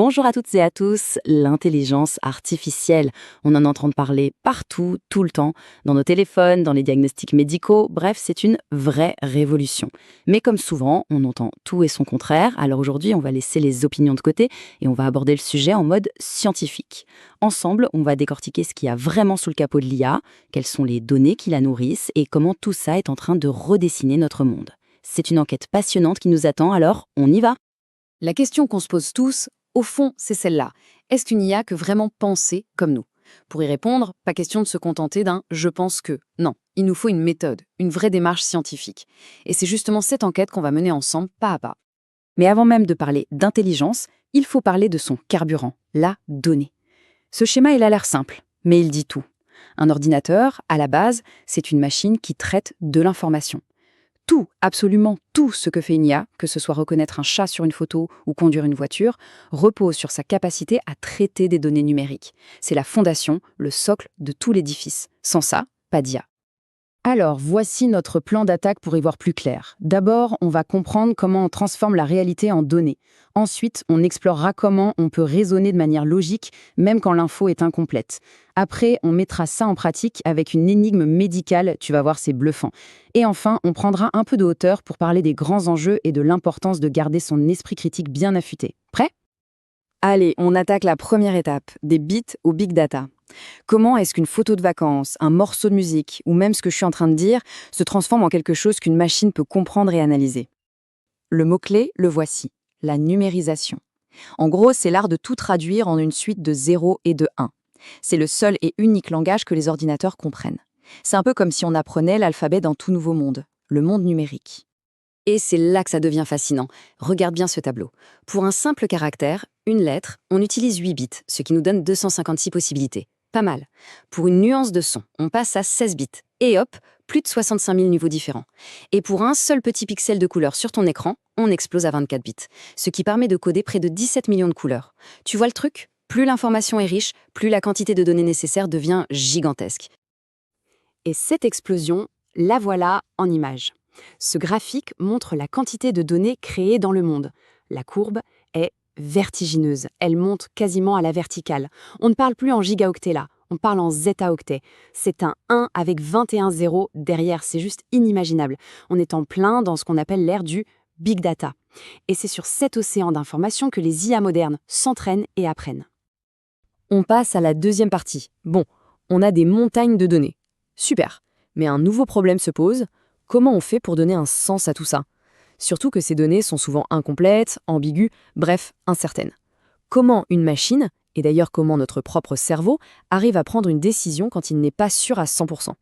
Bonjour à toutes et à tous, l'intelligence artificielle. On en entend parler partout, tout le temps, dans nos téléphones, dans les diagnostics médicaux, bref, c'est une vraie révolution. Mais comme souvent, on entend tout et son contraire, alors aujourd'hui on va laisser les opinions de côté et on va aborder le sujet en mode scientifique. Ensemble, on va décortiquer ce qu'il y a vraiment sous le capot de l'IA, quelles sont les données qui la nourrissent et comment tout ça est en train de redessiner notre monde. C'est une enquête passionnante qui nous attend, alors on y va. La question qu'on se pose tous, au fond, c'est celle-là. Est-ce qu'une IA peut vraiment penser comme nous? Pour y répondre, pas question de se contenter d'un « je pense que ». Non, il nous faut une méthode, une vraie démarche scientifique. Et c'est justement cette enquête qu'on va mener ensemble, pas à pas. Mais avant même de parler d'intelligence, il faut parler de son carburant, la donnée. Ce schéma, il a l'air simple, mais il dit tout. Un ordinateur, à la base, c'est une machine qui traite de l'information. Tout, absolument tout ce que fait une IA, que ce soit reconnaître un chat sur une photo ou conduire une voiture, repose sur sa capacité à traiter des données numériques. C'est la fondation, le socle de tout l'édifice. Sans ça, pas d'IA. Alors, voici notre plan d'attaque pour y voir plus clair. D'abord, on va comprendre comment on transforme la réalité en données. Ensuite, on explorera comment on peut raisonner de manière logique, même quand l'info est incomplète. Après, on mettra ça en pratique avec une énigme médicale, tu vas voir, c'est bluffant. Et enfin, on prendra un peu de hauteur pour parler des grands enjeux et de l'importance de garder son esprit critique bien affûté. Prêt? Allez, on attaque la première étape, des bits au big data. Comment est-ce qu'une photo de vacances, un morceau de musique, ou même ce que je suis en train de dire, se transforme en quelque chose qu'une machine peut comprendre et analyser? Le mot-clé, le voici, la numérisation. En gros, c'est l'art de tout traduire en une suite de 0 et de 1. C'est le seul et unique langage que les ordinateurs comprennent. C'est un peu comme si on apprenait l'alphabet d'un tout nouveau monde, le monde numérique. Et c'est là que ça devient fascinant. Regarde bien ce tableau. Pour un simple caractère, une lettre, on utilise 8 bits, ce qui nous donne 256 possibilités. Pas mal. Pour une nuance de son, on passe à 16 bits. Et hop, plus de 65 000 niveaux différents. Et pour un seul petit pixel de couleur sur ton écran, on explose à 24 bits, ce qui permet de coder près de 17 millions de couleurs. Tu vois le truc? Plus l'information est riche, plus la quantité de données nécessaires devient gigantesque. Et cette explosion, la voilà en image. Ce graphique montre la quantité de données créées dans le monde. La courbe est vertigineuse. Elle monte quasiment à la verticale. On ne parle plus en gigaoctets là, on parle en zetaoctets. C'est un 1 avec 21 zéros derrière, c'est juste inimaginable. On est en plein dans ce qu'on appelle l'ère du big data. Et c'est sur cet océan d'informations que les IA modernes s'entraînent et apprennent. On passe à la deuxième partie. Bon, on a des montagnes de données. Super. Mais un nouveau problème se pose. Comment on fait pour donner un sens à tout ça? Surtout que ces données sont souvent incomplètes, ambiguës, bref, incertaines. Comment une machine, et d'ailleurs comment notre propre cerveau, arrive à prendre une décision quand il n'est pas sûr à 100%?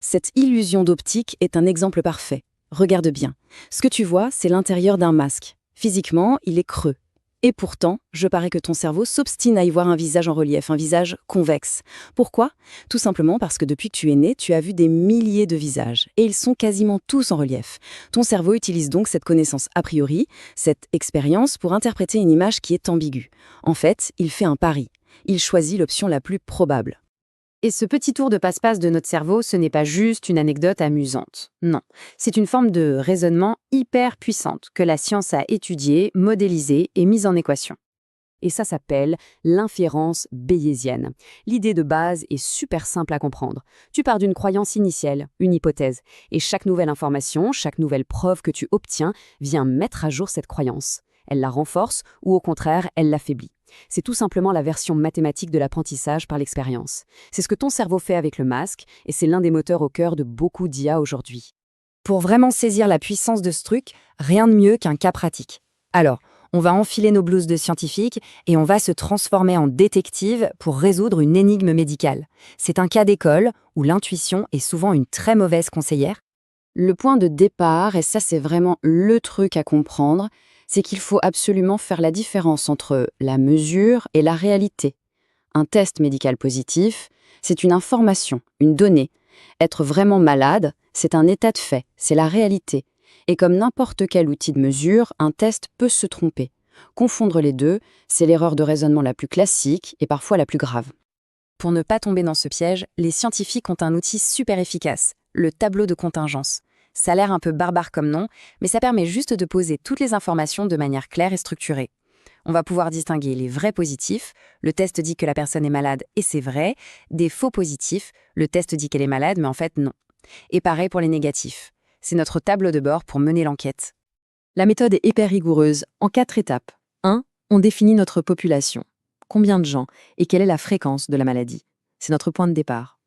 Cette illusion d'optique est un exemple parfait. Regarde bien. Ce que tu vois, c'est l'intérieur d'un masque. Physiquement, il est creux. Et pourtant, je parie que ton cerveau s'obstine à y voir un visage en relief, un visage convexe. Pourquoi? Tout simplement parce que depuis que tu es né, tu as vu des milliers de visages, et ils sont quasiment tous en relief. Ton cerveau utilise donc cette connaissance a priori, cette expérience, pour interpréter une image qui est ambiguë. En fait, il fait un pari. Il choisit l'option la plus probable. Et ce petit tour de passe-passe de notre cerveau, ce n'est pas juste une anecdote amusante. Non, c'est une forme de raisonnement hyper puissante que la science a étudiée, modélisée et mise en équation. Et ça s'appelle l'inférence bayésienne. L'idée de base est super simple à comprendre. Tu pars d'une croyance initiale, une hypothèse, et chaque nouvelle information, chaque nouvelle preuve que tu obtiens vient mettre à jour cette croyance. Elle la renforce ou au contraire, elle l'affaiblit. C'est tout simplement la version mathématique de l'apprentissage par l'expérience. C'est ce que ton cerveau fait avec le masque, et c'est l'un des moteurs au cœur de beaucoup d'IA aujourd'hui. Pour vraiment saisir la puissance de ce truc, rien de mieux qu'un cas pratique. Alors, on va enfiler nos blouses de scientifiques et on va se transformer en détective pour résoudre une énigme médicale. C'est un cas d'école où l'intuition est souvent une très mauvaise conseillère. Le point de départ, et ça c'est vraiment le truc à comprendre, c'est qu'il faut absolument faire la différence entre la mesure et la réalité. Un test médical positif, c'est une information, une donnée. Être vraiment malade, c'est un état de fait, c'est la réalité. Et comme n'importe quel outil de mesure, un test peut se tromper. Confondre les deux, c'est l'erreur de raisonnement la plus classique et parfois la plus grave. Pour ne pas tomber dans ce piège, les scientifiques ont un outil super efficace, le tableau de contingence. Ça a l'air un peu barbare comme nom, mais ça permet juste de poser toutes les informations de manière claire et structurée. On va pouvoir distinguer les vrais positifs, le test dit que la personne est malade et c'est vrai, des faux positifs, le test dit qu'elle est malade mais en fait non. Et pareil pour les négatifs. C'est notre tableau de bord pour mener l'enquête. La méthode est hyper rigoureuse, en 4 étapes. 1. On définit notre population. Combien de gens et quelle est la fréquence de la maladie? C'est notre point de départ.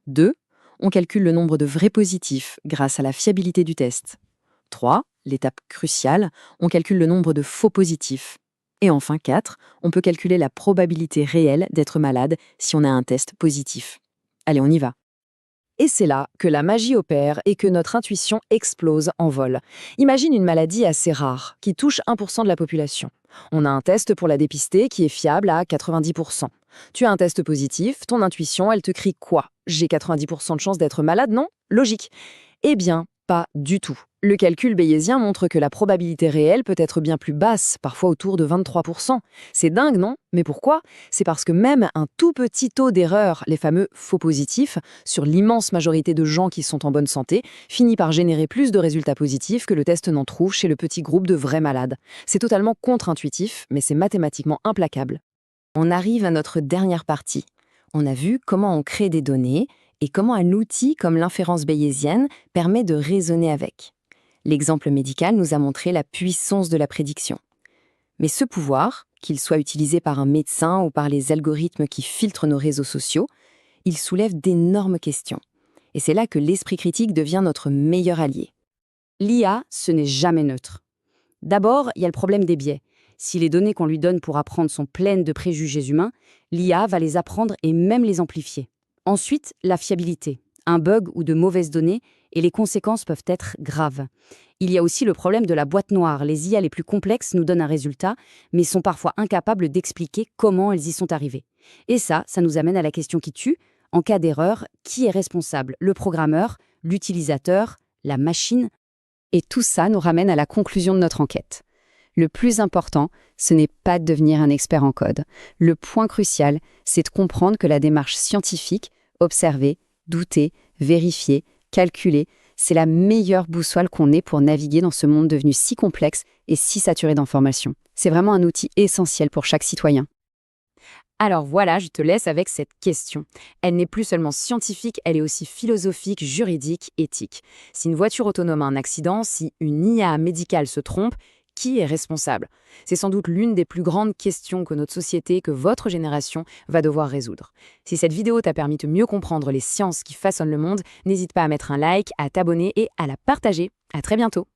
2. On calcule le nombre de vrais positifs grâce à la fiabilité du test. 3. L'étape cruciale, on calcule le nombre de faux positifs. Et enfin 4. On peut calculer la probabilité réelle d'être malade si on a un test positif. Allez, on y va. Et c'est là que la magie opère et que notre intuition explose en vol. Imagine une maladie assez rare, qui touche 1% de la population. On a un test pour la dépister qui est fiable à 90%. Tu as un test positif, ton intuition, elle te crie quoi? J'ai 90% de chance d'être malade, non? Logique. Eh bien, pas du tout. Le calcul bayésien montre que la probabilité réelle peut être bien plus basse, parfois autour de 23%. C'est dingue, non? Mais pourquoi? C'est parce que même un tout petit taux d'erreur, les fameux faux positifs, sur l'immense majorité de gens qui sont en bonne santé, finit par générer plus de résultats positifs que le test n'en trouve chez le petit groupe de vrais malades. C'est totalement contre-intuitif, mais c'est mathématiquement implacable. On arrive à notre dernière partie. On a vu comment on crée des données et comment un outil comme l'inférence bayésienne permet de raisonner avec. L'exemple médical nous a montré la puissance de la prédiction. Mais ce pouvoir, qu'il soit utilisé par un médecin ou par les algorithmes qui filtrent nos réseaux sociaux, il soulève d'énormes questions. Et c'est là que l'esprit critique devient notre meilleur allié. L'IA, ce n'est jamais neutre. D'abord, il y a le problème des biais. Si les données qu'on lui donne pour apprendre sont pleines de préjugés humains, l'IA va les apprendre et même les amplifier. Ensuite, la fiabilité. Un bug ou de mauvaises données, et les conséquences peuvent être graves. Il y a aussi le problème de la boîte noire. Les IA les plus complexes nous donnent un résultat, mais sont parfois incapables d'expliquer comment elles y sont arrivées. Et ça nous amène à la question qui tue. En cas d'erreur, qui est responsable? Le programmeur, l'utilisateur, la machine? Et tout ça nous ramène à la conclusion de notre enquête. Le plus important, ce n'est pas de devenir un expert en code. Le point crucial, c'est de comprendre que la démarche scientifique, observer, douter, vérifier, calculer, c'est la meilleure boussole qu'on ait pour naviguer dans ce monde devenu si complexe et si saturé d'informations. C'est vraiment un outil essentiel pour chaque citoyen. Alors voilà, je te laisse avec cette question. Elle n'est plus seulement scientifique, elle est aussi philosophique, juridique, éthique. Si une voiture autonome a un accident, si une IA médicale se trompe, qui est responsable? C'est sans doute l'une des plus grandes questions que notre société, que votre génération va devoir résoudre. Si cette vidéo t'a permis de mieux comprendre les sciences qui façonnent le monde, n'hésite pas à mettre un like, à t'abonner et à la partager. À très bientôt.